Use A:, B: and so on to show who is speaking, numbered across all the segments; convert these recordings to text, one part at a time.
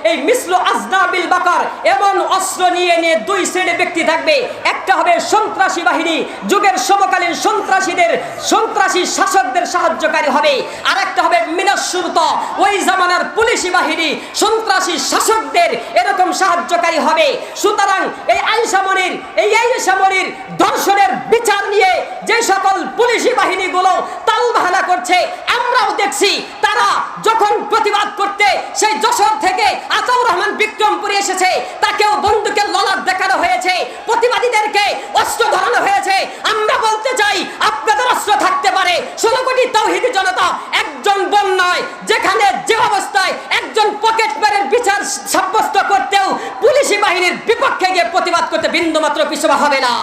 A: এই মিসলু আজনাবিল বাকার, এমন অস্ত্র নিয়ে দুই শ্রেণীর ব্যক্তি থাকবে। একটা হবে সন্ত্রাসী বাহিনী, যুগের সমকালীন সন্ত্রাসী শাসকদের সাহায্যকারী হবে। আর একটা হবে মিনাস শুরতা, ওই জামানার পুলিশি বাহিনী সন্ত্রাসী শাসকদের এরকম সাহায্যকারী হবে। সুতরাং এই আয়েশা মনির দর্শনের বিচার নিয়ে যে সকল পুলিশি বাহিনীগুলো তালবাহানা করছে, আমরাও দেখছি তারা যখন প্রতিবাদ করতে সেই যশোর থেকে আতাউর রহমান বিক্রমপুরে এসেছে, তাকেও বন্দুকের ললাট দেখানো হয়েছে, প্রতিবাদীদেরকে অস্ত্র ধরানো হয়েছে। আমরা বলতে চাই, আপনাদের অস্ত্র থাকতে পারে, 16 কোটি তাওহীদি জনতা একজন বোন নয়, যেখানে যে অবস্থায় একজন পকেটমারের বিচার সাব্যস্ত করতেও পুলিশি বাহিনীর বিপক্ষে গিয়ে প্রতিবাদ করতে বিন্দুমাত্র পিছপা হবে না।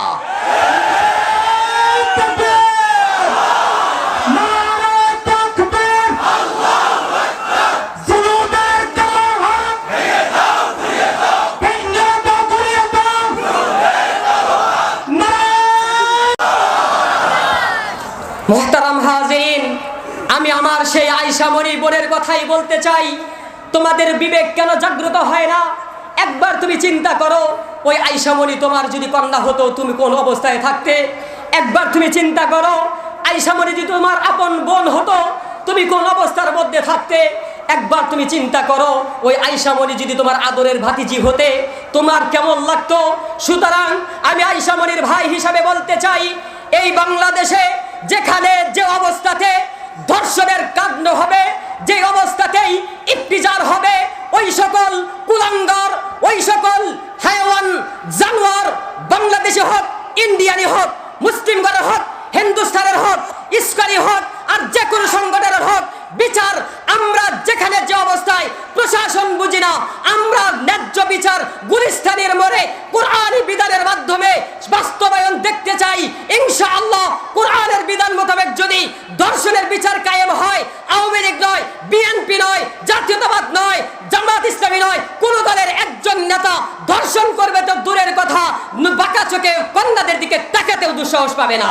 A: মুহতারাম হাজিরিন, আমি আমার সেই আয়েশা মনি বোনের কথাই বলতে চাই। তোমাদের বিবেক কেন জাগ্রত হয় না? একবার তুমি চিন্তা করো, ওই আয়েশা মনি তোমার যদি কন্যা হতো, তুমি কোন অবস্থায় থাকতে? একবার তুমি চিন্তা করো, আয়েশা মনি যদি তোমার আপন বোন হতো, তুমি কোন অবস্থার মধ্যে থাকতে? একবার তুমি চিন্তা করো, ওই আয়েশা মনি যদি তোমার আদরের ভাতিজি হতে, তোমার কেমন লাগতো? সুতরাং আমি আয়েশা মনির ভাই হিসাবে বলতে চাই, এই বাংলাদেশে যেখানে যে অবস্থাতে ধর্ষণের কাণ্ড হবে, যে অবস্থাতেই ইফতিজার হবে, ওই সকল কুলাঙ্গার, ওই সকল হায়াওয়ান জানোয়ার, বাংলাদেশে হোক, ইন্ডিয়ানি হোক, মুসলিম ঘরের হোক, হিন্দুস্তানের হোক, ইস্করি হোক, আর যে কোনো সংগঠনের হোক, বিচার আমরা যেখানে যে অবস্থায় প্রশাসন বুঝি না, আমরা ন্যায্য বিচার গুলিস্তানের মোড়ে কোরআনী বিধানের মাধ্যমে বাস্তবায়ন দেখতে চাই। ইনশাআল্লাহ কোরআনের বিধান মোতাবেক যদি দর্শনের বিচার কায়েম হয়, আওয়ামী লীগ নয়, বিএনপি নয়, জাতীয়তাবাদ নয়, জামাত ইসলামী নয়, কোন দলের একজন নেতা দর্শন করবে তো দূরের কথা, বাঁকা চোখে কন্যাদের দিকে তাকাতেও দুঃসাহস পাবে না।